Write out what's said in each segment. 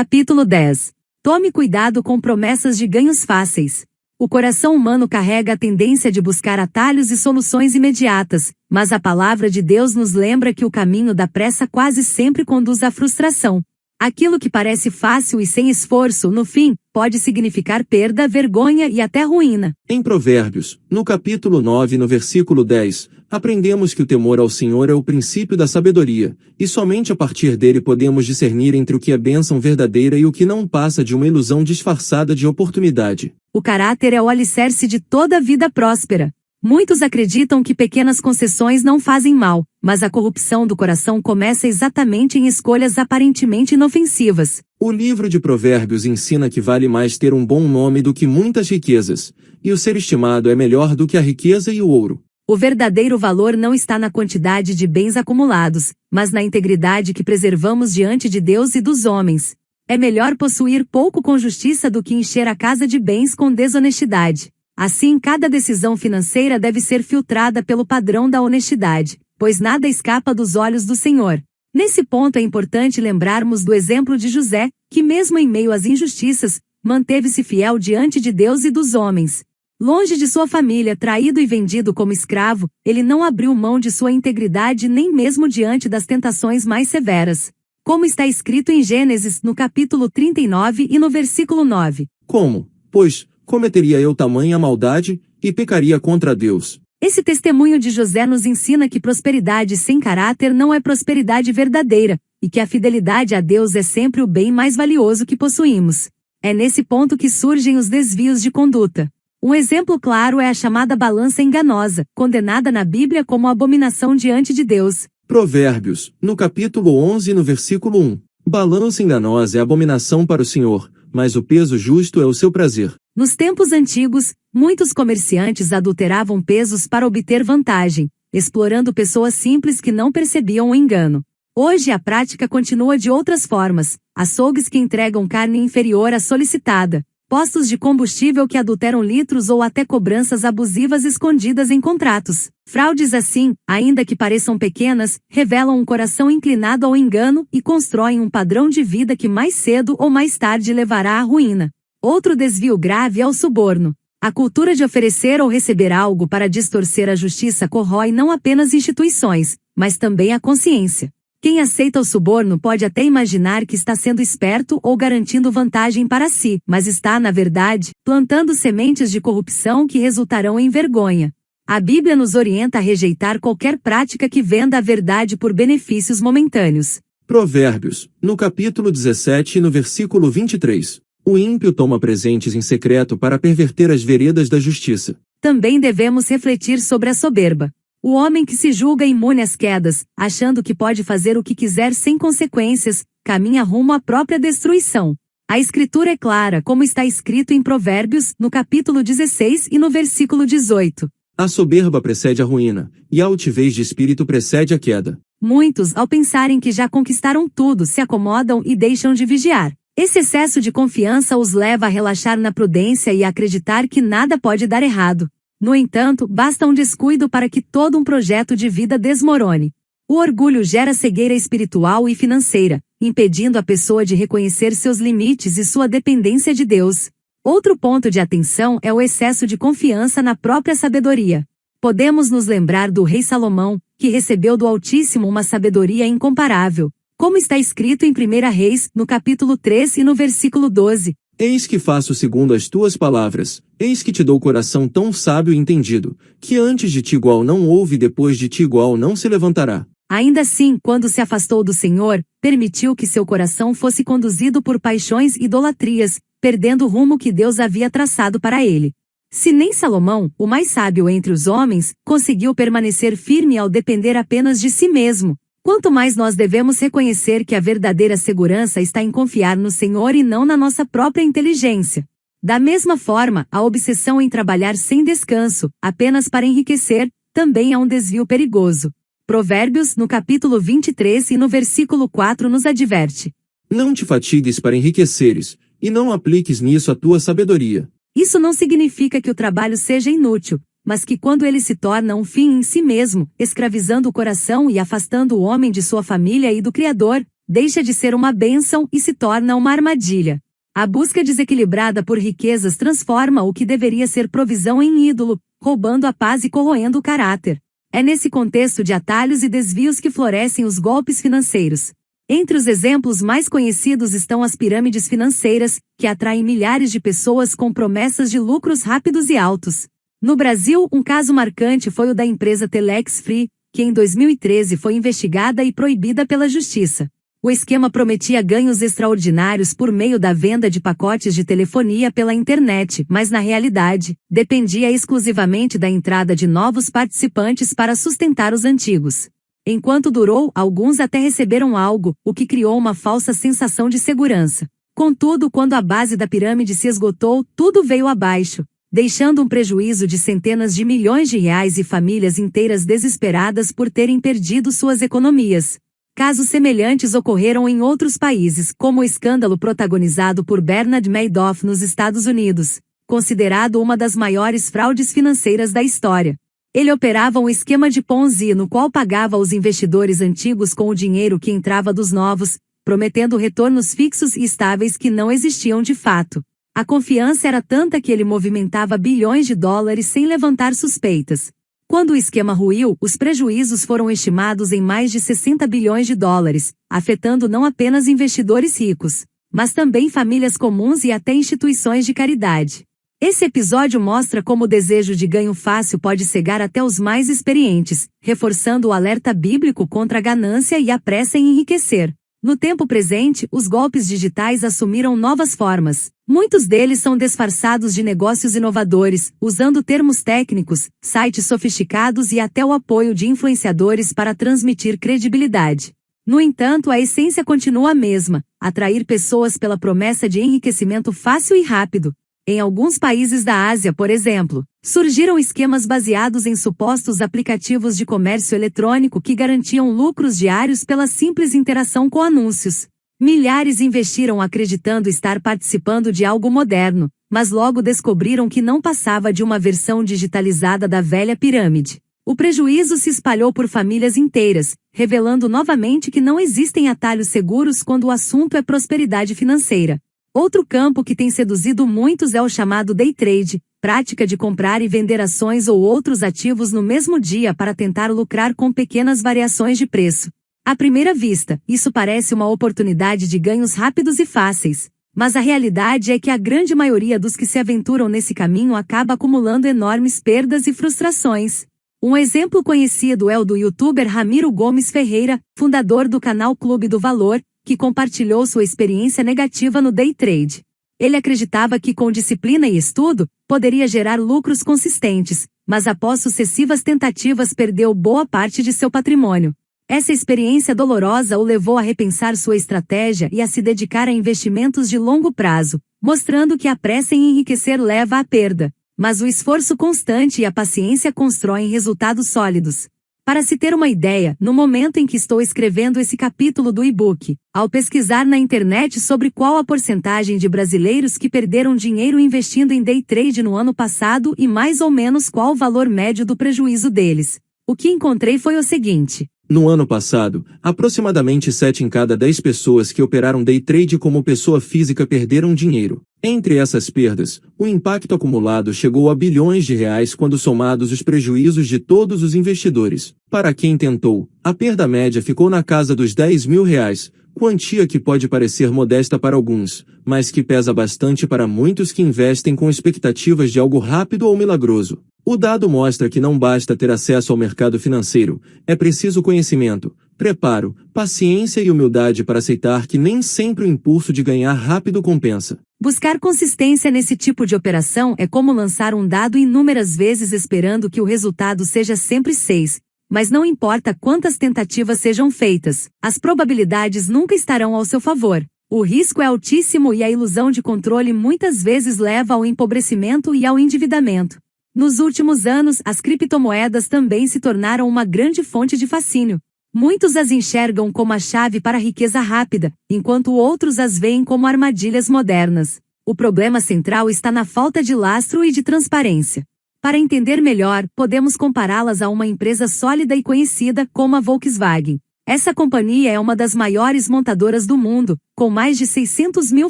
Capítulo 10. Tome cuidado com promessas de ganhos fáceis. O coração humano carrega a tendência de buscar atalhos e soluções imediatas, mas a palavra de Deus nos lembra que o caminho da pressa quase sempre conduz à frustração. Aquilo que parece fácil e sem esforço, no fim, pode significar perda, vergonha e até ruína. Em Provérbios, no capítulo 9 e no versículo 10, aprendemos que o temor ao Senhor é o princípio da sabedoria, e somente a partir dele podemos discernir entre o que é bênção verdadeira e o que não passa de uma ilusão disfarçada de oportunidade. O caráter é o alicerce de toda vida próspera. Muitos acreditam que pequenas concessões não fazem mal, mas a corrupção do coração começa exatamente em escolhas aparentemente inofensivas. O livro de Provérbios ensina que vale mais ter um bom nome do que muitas riquezas, e o ser estimado é melhor do que a riqueza e o ouro. O verdadeiro valor não está na quantidade de bens acumulados, mas na integridade que preservamos diante de Deus e dos homens. É melhor possuir pouco com justiça do que encher a casa de bens com desonestidade. Assim, cada decisão financeira deve ser filtrada pelo padrão da honestidade, pois nada escapa dos olhos do Senhor. Nesse ponto é importante lembrarmos do exemplo de José, que mesmo em meio às injustiças, manteve-se fiel diante de Deus e dos homens. Longe de sua família, traído e vendido como escravo, ele não abriu mão de sua integridade nem mesmo diante das tentações mais severas. Como está escrito em Gênesis, no capítulo 39 e no versículo 9. Como, pois, cometeria eu tamanha maldade, e pecaria contra Deus? Esse testemunho de José nos ensina que prosperidade sem caráter não é prosperidade verdadeira, e que a fidelidade a Deus é sempre o bem mais valioso que possuímos. É nesse ponto que surgem os desvios de conduta. Um exemplo claro é a chamada balança enganosa, condenada na Bíblia como abominação diante de Deus. Provérbios, no capítulo 11 e no versículo 1. Balança enganosa é abominação para o Senhor, mas o peso justo é o seu prazer. Nos tempos antigos, muitos comerciantes adulteravam pesos para obter vantagem, explorando pessoas simples que não percebiam o engano. Hoje a prática continua de outras formas: açougues que entregam carne inferior à solicitada, postos de combustível que adulteram litros ou até cobranças abusivas escondidas em contratos. Fraudes assim, ainda que pareçam pequenas, revelam um coração inclinado ao engano e constroem um padrão de vida que mais cedo ou mais tarde levará à ruína. Outro desvio grave é o suborno. A cultura de oferecer ou receber algo para distorcer a justiça corrói não apenas instituições, mas também a consciência. Quem aceita o suborno pode até imaginar que está sendo esperto ou garantindo vantagem para si, mas está, na verdade, plantando sementes de corrupção que resultarão em vergonha. A Bíblia nos orienta a rejeitar qualquer prática que venda a verdade por benefícios momentâneos. Provérbios, no capítulo 17 e no versículo 23. O ímpio toma presentes em secreto para perverter as veredas da justiça. Também devemos refletir sobre a soberba. O homem que se julga imune às quedas, achando que pode fazer o que quiser sem consequências, caminha rumo à própria destruição. A Escritura é clara, como está escrito em Provérbios, no capítulo 16 e no versículo 18. A soberba precede a ruína, e a altivez de espírito precede a queda. Muitos, ao pensarem que já conquistaram tudo, se acomodam e deixam de vigiar. Esse excesso de confiança os leva a relaxar na prudência e a acreditar que nada pode dar errado. No entanto, basta um descuido para que todo um projeto de vida desmorone. O orgulho gera cegueira espiritual e financeira, impedindo a pessoa de reconhecer seus limites e sua dependência de Deus. Outro ponto de atenção é o excesso de confiança na própria sabedoria. Podemos nos lembrar do rei Salomão, que recebeu do Altíssimo uma sabedoria incomparável, como está escrito em 1 Reis, no capítulo 3 e no versículo 12. Eis que faço segundo as tuas palavras, eis que te dou coração tão sábio e entendido, que antes de ti igual não houve e depois de ti igual não se levantará. Ainda assim, quando se afastou do Senhor, permitiu que seu coração fosse conduzido por paixões e idolatrias, perdendo o rumo que Deus havia traçado para ele. Se nem Salomão, o mais sábio entre os homens, conseguiu permanecer firme ao depender apenas de si mesmo, quanto mais nós devemos reconhecer que a verdadeira segurança está em confiar no Senhor e não na nossa própria inteligência. Da mesma forma, a obsessão em trabalhar sem descanso, apenas para enriquecer, também é um desvio perigoso. Provérbios, no capítulo 23 e no versículo 4 nos adverte: Não te fatigues para enriqueceres, e não apliques nisso a tua sabedoria. Isso não significa que o trabalho seja inútil, mas que quando ele se torna um fim em si mesmo, escravizando o coração e afastando o homem de sua família e do Criador, deixa de ser uma bênção e se torna uma armadilha. A busca desequilibrada por riquezas transforma o que deveria ser provisão em ídolo, roubando a paz e corroendo o caráter. É nesse contexto de atalhos e desvios que florescem os golpes financeiros. Entre os exemplos mais conhecidos estão as pirâmides financeiras, que atraem milhares de pessoas com promessas de lucros rápidos e altos. No Brasil, um caso marcante foi o da empresa Telex Free, que em 2013 foi investigada e proibida pela Justiça. O esquema prometia ganhos extraordinários por meio da venda de pacotes de telefonia pela internet, mas na realidade, dependia exclusivamente da entrada de novos participantes para sustentar os antigos. Enquanto durou, alguns até receberam algo, o que criou uma falsa sensação de segurança. Contudo, quando a base da pirâmide se esgotou, tudo veio abaixo, deixando um prejuízo de centenas de milhões de reais e famílias inteiras desesperadas por terem perdido suas economias. Casos semelhantes ocorreram em outros países, como o escândalo protagonizado por Bernard Madoff nos Estados Unidos, considerado uma das maiores fraudes financeiras da história. Ele operava um esquema de Ponzi no qual pagava os investidores antigos com o dinheiro que entrava dos novos, prometendo retornos fixos e estáveis que não existiam de fato. A confiança era tanta que ele movimentava bilhões de dólares sem levantar suspeitas. Quando o esquema ruiu, os prejuízos foram estimados em mais de 60 bilhões de dólares, afetando não apenas investidores ricos, mas também famílias comuns e até instituições de caridade. Esse episódio mostra como o desejo de ganho fácil pode cegar até os mais experientes, reforçando o alerta bíblico contra a ganância e a pressa em enriquecer. No tempo presente, os golpes digitais assumiram novas formas. Muitos deles são disfarçados de negócios inovadores, usando termos técnicos, sites sofisticados e até o apoio de influenciadores para transmitir credibilidade. No entanto, a essência continua a mesma: atrair pessoas pela promessa de enriquecimento fácil e rápido. Em alguns países da Ásia, por exemplo, surgiram esquemas baseados em supostos aplicativos de comércio eletrônico que garantiam lucros diários pela simples interação com anúncios. Milhares investiram acreditando estar participando de algo moderno, mas logo descobriram que não passava de uma versão digitalizada da velha pirâmide. O prejuízo se espalhou por famílias inteiras, revelando novamente que não existem atalhos seguros quando o assunto é prosperidade financeira. Outro campo que tem seduzido muitos é o chamado day trade, prática de comprar e vender ações ou outros ativos no mesmo dia para tentar lucrar com pequenas variações de preço. À primeira vista, isso parece uma oportunidade de ganhos rápidos e fáceis, mas a realidade é que a grande maioria dos que se aventuram nesse caminho acaba acumulando enormes perdas e frustrações. Um exemplo conhecido é o do youtuber Ramiro Gomes Ferreira, fundador do canal Clube do Valor, que compartilhou sua experiência negativa no day trade. Ele acreditava que com disciplina e estudo, poderia gerar lucros consistentes, mas após sucessivas tentativas perdeu boa parte de seu patrimônio. Essa experiência dolorosa o levou a repensar sua estratégia e a se dedicar a investimentos de longo prazo, mostrando que a pressa em enriquecer leva à perda, mas o esforço constante e a paciência constroem resultados sólidos. Para se ter uma ideia, no momento em que estou escrevendo esse capítulo do e-book, ao pesquisar na internet sobre qual a porcentagem de brasileiros que perderam dinheiro investindo em day trade no ano passado e mais ou menos qual o valor médio do prejuízo deles, o que encontrei foi o seguinte. No ano passado, aproximadamente 7 em cada 10 pessoas que operaram day trade como pessoa física perderam dinheiro. Entre essas perdas, o impacto acumulado chegou a bilhões de reais quando somados os prejuízos de todos os investidores. Para quem tentou, a perda média ficou na casa dos R$10.000, quantia que pode parecer modesta para alguns, mas que pesa bastante para muitos que investem com expectativas de algo rápido ou milagroso. O dado mostra que não basta ter acesso ao mercado financeiro, é preciso conhecimento, preparo, paciência e humildade para aceitar que nem sempre o impulso de ganhar rápido compensa. Buscar consistência nesse tipo de operação é como lançar um dado inúmeras vezes esperando que o resultado seja sempre 6. Mas não importa quantas tentativas sejam feitas, as probabilidades nunca estarão ao seu favor. O risco é altíssimo e a ilusão de controle muitas vezes leva ao empobrecimento e ao endividamento. Nos últimos anos, as criptomoedas também se tornaram uma grande fonte de fascínio. Muitos as enxergam como a chave para a riqueza rápida, enquanto outros as veem como armadilhas modernas. O problema central está na falta de lastro e de transparência. Para entender melhor, podemos compará-las a uma empresa sólida e conhecida como a Volkswagen. Essa companhia é uma das maiores montadoras do mundo, com mais de 600 mil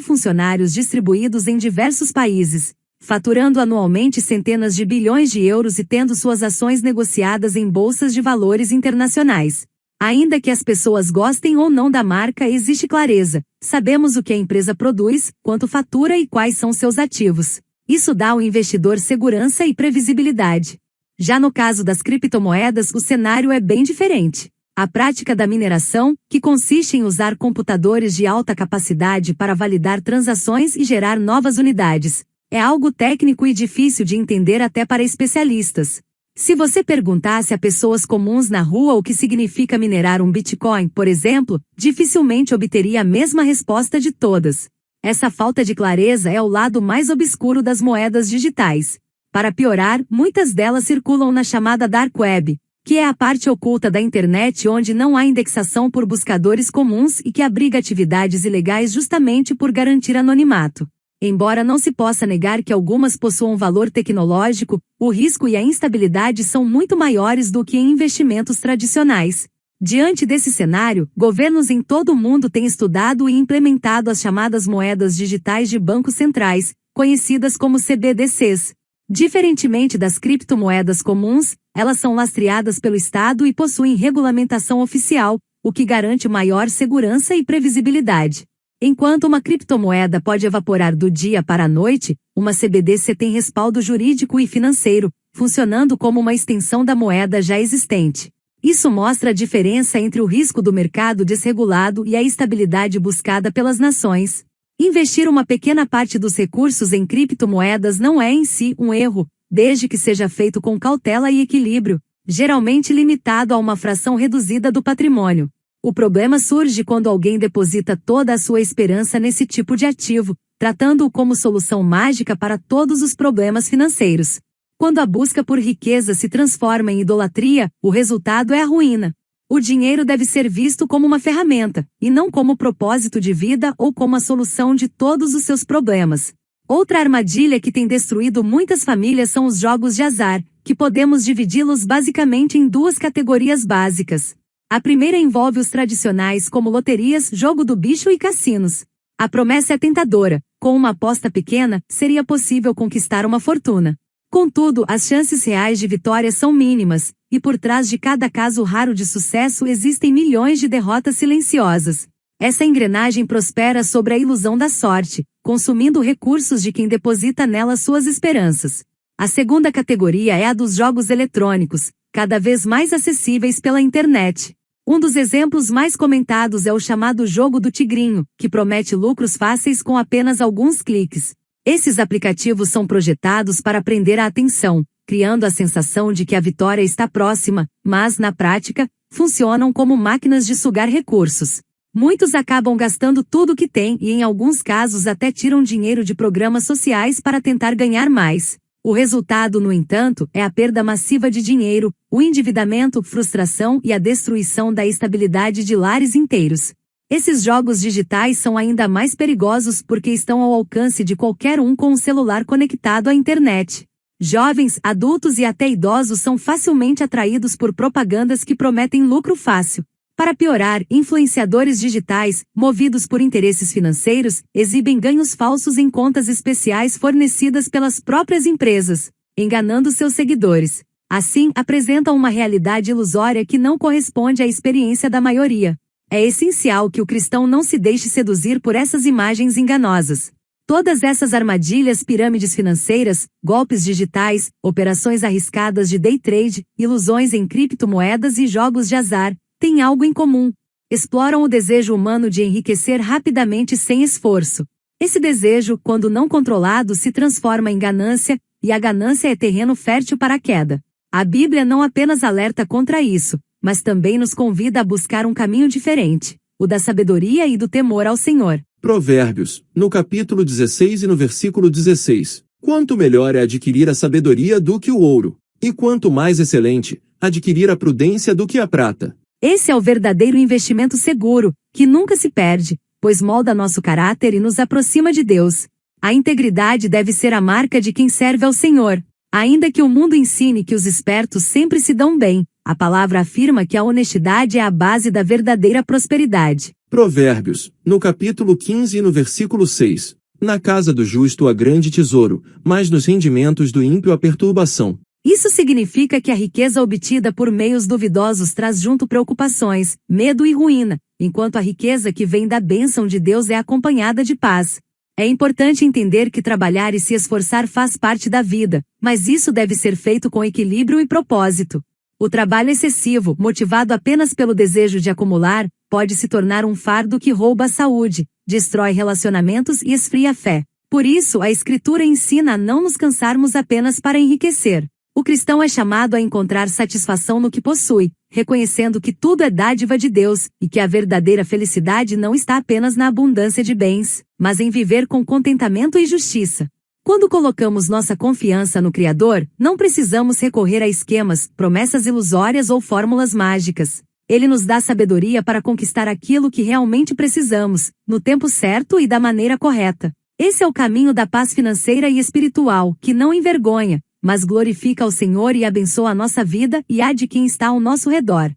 funcionários distribuídos em diversos países, faturando anualmente centenas de bilhões de euros e tendo suas ações negociadas em bolsas de valores internacionais. Ainda que as pessoas gostem ou não da marca, existe clareza. Sabemos o que a empresa produz, quanto fatura e quais são seus ativos. Isso dá ao investidor segurança e previsibilidade. Já no caso das criptomoedas, o cenário é bem diferente. A prática da mineração, que consiste em usar computadores de alta capacidade para validar transações e gerar novas unidades, é algo técnico e difícil de entender até para especialistas. Se você perguntasse a pessoas comuns na rua o que significa minerar um Bitcoin, por exemplo, dificilmente obteria a mesma resposta de todas. Essa falta de clareza é o lado mais obscuro das moedas digitais. Para piorar, muitas delas circulam na chamada Dark Web, que é a parte oculta da internet onde não há indexação por buscadores comuns e que abriga atividades ilegais justamente por garantir anonimato. Embora não se possa negar que algumas possuam valor tecnológico, o risco e a instabilidade são muito maiores do que em investimentos tradicionais. Diante desse cenário, governos em todo o mundo têm estudado e implementado as chamadas moedas digitais de bancos centrais, conhecidas como CBDCs. Diferentemente das criptomoedas comuns, elas são lastreadas pelo Estado e possuem regulamentação oficial, o que garante maior segurança e previsibilidade. Enquanto uma criptomoeda pode evaporar do dia para a noite, uma CBDC tem respaldo jurídico e financeiro, funcionando como uma extensão da moeda já existente. Isso mostra a diferença entre o risco do mercado desregulado e a estabilidade buscada pelas nações. Investir uma pequena parte dos recursos em criptomoedas não é em si um erro, desde que seja feito com cautela e equilíbrio, geralmente limitado a uma fração reduzida do patrimônio. O problema surge quando alguém deposita toda a sua esperança nesse tipo de ativo, tratando-o como solução mágica para todos os problemas financeiros. Quando a busca por riqueza se transforma em idolatria, o resultado é a ruína. O dinheiro deve ser visto como uma ferramenta, e não como propósito de vida ou como a solução de todos os seus problemas. Outra armadilha que tem destruído muitas famílias são os jogos de azar, que podemos dividi-los basicamente em duas categorias básicas. A primeira envolve os tradicionais como loterias, jogo do bicho e cassinos. A promessa é tentadora. Com uma aposta pequena, seria possível conquistar uma fortuna. Contudo, as chances reais de vitória são mínimas, e por trás de cada caso raro de sucesso existem milhões de derrotas silenciosas. Essa engrenagem prospera sobre a ilusão da sorte, consumindo recursos de quem deposita nela suas esperanças. A segunda categoria é a dos jogos eletrônicos, cada vez mais acessíveis pela internet. Um dos exemplos mais comentados é o chamado jogo do tigrinho, que promete lucros fáceis com apenas alguns cliques. Esses aplicativos são projetados para prender a atenção, criando a sensação de que a vitória está próxima, mas, na prática, funcionam como máquinas de sugar recursos. Muitos acabam gastando tudo o que têm e, em alguns casos, até tiram dinheiro de programas sociais para tentar ganhar mais. O resultado, no entanto, é a perda massiva de dinheiro, o endividamento, frustração e a destruição da estabilidade de lares inteiros. Esses jogos digitais são ainda mais perigosos porque estão ao alcance de qualquer um com um celular conectado à internet. Jovens, adultos e até idosos são facilmente atraídos por propagandas que prometem lucro fácil. Para piorar, influenciadores digitais, movidos por interesses financeiros, exibem ganhos falsos em contas especiais fornecidas pelas próprias empresas, enganando seus seguidores. Assim, apresentam uma realidade ilusória que não corresponde à experiência da maioria. É essencial que o cristão não se deixe seduzir por essas imagens enganosas. Todas essas armadilhas, pirâmides financeiras, golpes digitais, operações arriscadas de day trade, ilusões em criptomoedas e jogos de azar, têm algo em comum. Exploram o desejo humano de enriquecer rapidamente sem esforço. Esse desejo, quando não controlado, se transforma em ganância, e a ganância é terreno fértil para a queda. A Bíblia não apenas alerta contra isso, mas também nos convida a buscar um caminho diferente, o da sabedoria e do temor ao Senhor. Provérbios, no capítulo 16 e no versículo 16. Quanto melhor é adquirir a sabedoria do que o ouro, e quanto mais excelente, adquirir a prudência do que a prata. Esse é o verdadeiro investimento seguro, que nunca se perde, pois molda nosso caráter e nos aproxima de Deus. A integridade deve ser a marca de quem serve ao Senhor. Ainda que o mundo ensine que os espertos sempre se dão bem, A palavra afirma que a honestidade é a base da verdadeira prosperidade. Provérbios, no capítulo 15 e no versículo 6. Na casa do justo há grande tesouro, mas nos rendimentos do ímpio há perturbação. Isso significa que a riqueza obtida por meios duvidosos traz junto preocupações, medo e ruína, enquanto a riqueza que vem da bênção de Deus é acompanhada de paz. É importante entender que trabalhar e se esforçar faz parte da vida, mas isso deve ser feito com equilíbrio e propósito. O trabalho excessivo, motivado apenas pelo desejo de acumular, pode se tornar um fardo que rouba a saúde, destrói relacionamentos e esfria a fé. Por isso, a Escritura ensina a não nos cansarmos apenas para enriquecer. O cristão é chamado a encontrar satisfação no que possui, reconhecendo que tudo é dádiva de Deus, e que a verdadeira felicidade não está apenas na abundância de bens, mas em viver com contentamento e justiça. Quando colocamos nossa confiança no Criador, não precisamos recorrer a esquemas, promessas ilusórias ou fórmulas mágicas. Ele nos dá sabedoria para conquistar aquilo que realmente precisamos, no tempo certo e da maneira correta. Esse é o caminho da paz financeira e espiritual, que não envergonha, mas glorifica ao Senhor e abençoa a nossa vida e a de quem está ao nosso redor.